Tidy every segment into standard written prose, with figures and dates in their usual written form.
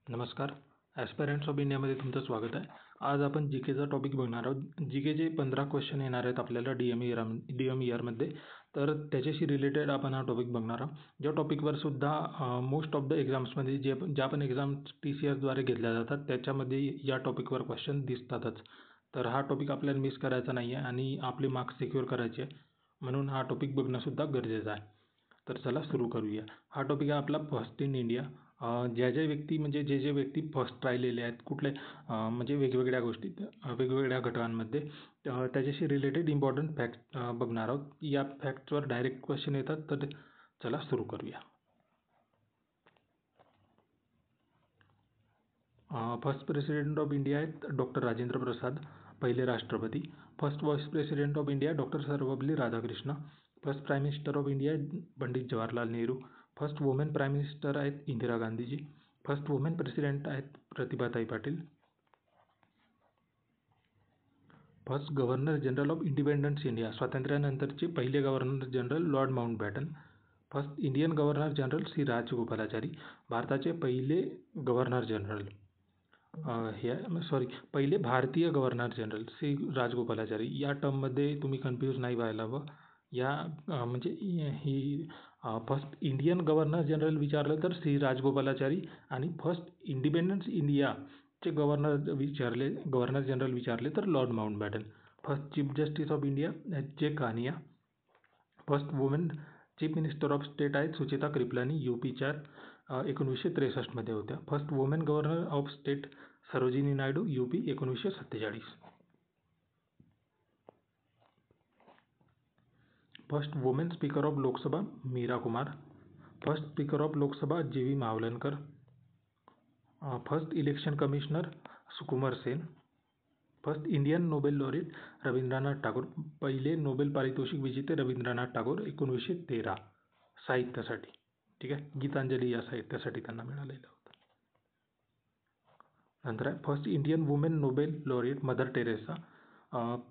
नमस्कार. ॲस्पायरंट्स ऑफ इंडियामध्ये तुमचं स्वागत आहे. आज आपण जी केचा टॉपिक बघणार आहोत. जी केचे 15 क्वेश्चन येणार आहेत आपल्याला डी एम इयरमध्ये. तर त्याच्याशी रिलेटेड आपण हा टॉपिक बघणार आहोत. ज्या टॉपिकवर सुद्धा मोस्ट ऑफ द एक्झाम्समध्ये ज्या पण एक्झाम्स TCSद्वारे घेतल्या जातात त्याच्यामध्ये या टॉपिकवर क्वेश्चन दिसतातच. तर हा टॉपिक आपल्याला मिस करायचा नाही आहे आणि आपले मार्क्स सिक्युअर करायचे आहे, म्हणून हा टॉपिक बघणंसुद्धा गरजेचं आहे. तर चला सुरू करूया. हा टॉपिक आहे आपला फर्स्ट इन इंडिया. जे व्यक्ती फर्स्ट राहिलेले आहेत कुठले म्हणजे वेगवेगळ्या गोष्टीत वेगवेगळ्या घटकांमध्ये त्याच्याशी रिलेटेड इम्पॉर्टंट फॅक्ट बघणार आहोत. या फॅक्ट्सवर डायरेक्ट क्वेश्चन येतात. तर चला सुरू करूया. फर्स्ट प्रेसिडेंट ऑफ इंडिया आहेत डॉक्टर राजेंद्र प्रसाद, पहिले राष्ट्रपती. First vice president of India doctor Sarvepalli Radhakrishna. First prime minister of India Pandit Jawaharlal Nehru. First women prime minister आहेत Indira Gandhiji. First women president आहेत Pratibhatai Patil. First governor general of independence India, स्वातंत्र्यानंतरचे पहिले governor general lord Mountbatten. First Indian governor general Shri Rajagopalachari, भारताचे पहिले governor general. पहिले भारतीय governor general Shri Rajagopalachari. या टर्ममध्ये तुम्ही कन्फ्यूज नाही व्हायला हवं. म्हणजे ही फर्स्ट इंडियन गव्हर्नर जनरल विचारलं तर श्री राजगोपालाचारी आणि फर्स्ट इंडिपेंडन्स इंडियाचे गव्हर्नर जनरल विचारले तर lord Mountbatten. First chief justice of India J. Kania. First women chief minister of state आहेत सुचेता कृपलानी, UPच्या 1963मध्ये होत्या. First women governor of state Sarojini Naidu, UP 1947. First women speaker of Lok Sabha Meira Kumar. First speaker of Lok Sabha JV Mavalankar. First election commissioner Sukumar Sen. First Indian Nobel laureate Rabindranath Tagore, पहिले Nobel पारितोषिक विजेते रवींद्रनाथ टागोर 1913 साहित्यासाठी. ठीक आहे, गीतांजली या साहित्यासाठी त्यांना मिळालेलं होतं. नंतर आहे first Indian women Nobel laureate mother Teresa,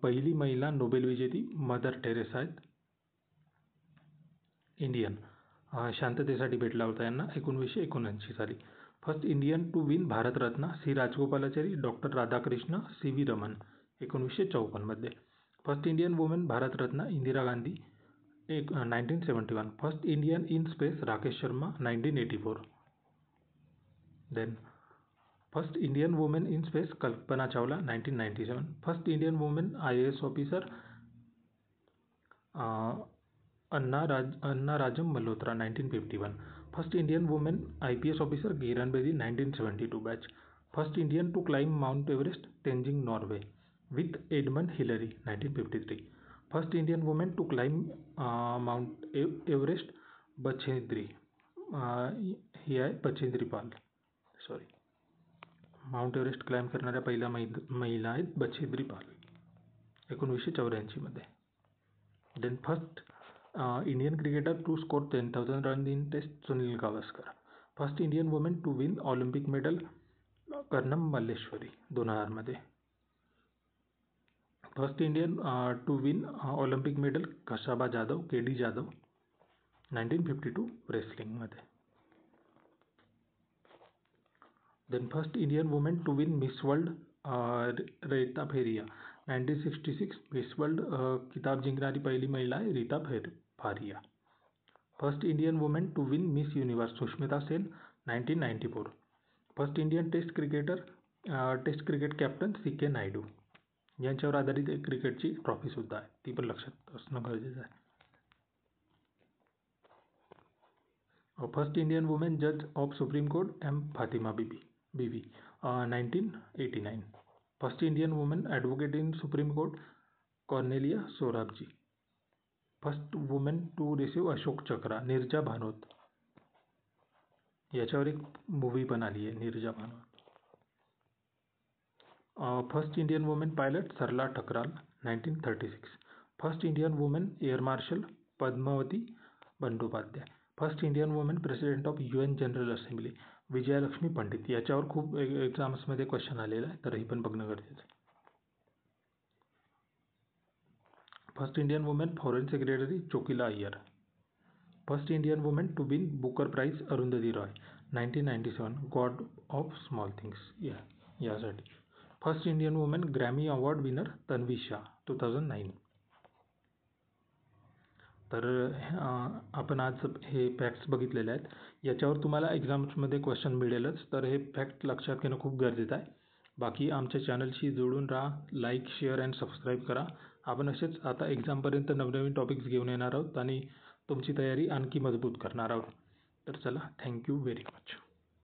पहिली महिला नोबेल विजेती मदर टेरेसा आहेत. इंडियन, शांततेसाठी भेटला होता यांना 1979 साली. First Indian to win Bharat Ratna Shri Rajagopalachari doctor Radhakrishna CV Raman 1954मध्ये. First Indian women Bharat Ratna Indira Gandhi 1971. First Indian in space Rakesh Sharma 1984. Then first Indian women in space Kalpana Chawla 1997. First Indian women IAS officer Anna Rajam Malhotra 1951. First Indian women IPS officer Kiran Bedi 1972 batch. First Indian to climb Mount Everest Tenzing Norgay with Edmund Hillary 1953. First Indian women to climb Mount Everest Bachendri, ही आहे Bachendri Pal. Mount Everest climb करणाऱ्या पहिल्या महिला आहेत बछेंद्री पाल 1984मध्ये. Then first Indian cricketer to score 10,000 run in test Sunil Gavaskar. First Indian women to win Olympic medal Karnam Malleswari 2000मध्ये. First Indian to win Olympic medal Khashaba Jadhav KD Jadhav 1952 रेसलिंगमध्ये. Then first Indian women to win miss world Reita Faria 1966. Miss world किताब जिंकणारी पहिली महिला आहे Reita Faria. First Indian women to win Miss Universe Sushmita Sen 1994. First Indian test cricket captain CK Naidu. यांच्यावर आधारित एक क्रिकेटची ट्रॉफीसुद्धा आहे, ती पण लक्षात असणं गरजेचं आहे. फर्स्ट इंडियन वुमेन जज of Supreme Court M. Fathima Beevi 1989. First Indian women advocate in Supreme Court Cornelia Sorabji. First women to receive Ashoka Chakra Neerja Bhanot. याच्यावर एक मूवी पण आली आहे Neerja Bhanot. First Indian women pilot Sarla Thakral 1936. First Indian women air marshal Padmavati Bandopadhyay. First Indian women president of UN General Assembly Vijayalakshmi Pandit. याच्यावर खूप एक्झाम्समध्ये question आलेला आहे, तर ही पण बघणं गरजेचं आहे. First Indian women foreign secretary Chokila Iyer. First Indian women to win Booker prize Arundhati Roy 1997 god of small things यासाठी. First Indian woman Grammy award winner Tanvi Shah 2009. तर आपण आज हे फॅक्ट्स बघितलेले आहेत. याच्यावर तुम्हाला एक्झाम्समध्ये क्वेश्चन मिळेलच, तर हे फॅक्ट लक्षात घेणं खूप गरजेचं आहे. बाकी आमच्या चॅनलशी जोडून राहा, लाईक, शेअर अँड सबस्क्राईब करा. आपण असेच आता एक्झामपर्यंत नवनवीन टॉपिक्स घेऊन येणार आहोत आणि तुमची तयारी आणखी मजबूत करणार आहोत. तर चला, थँक्यू व्हेरी मच.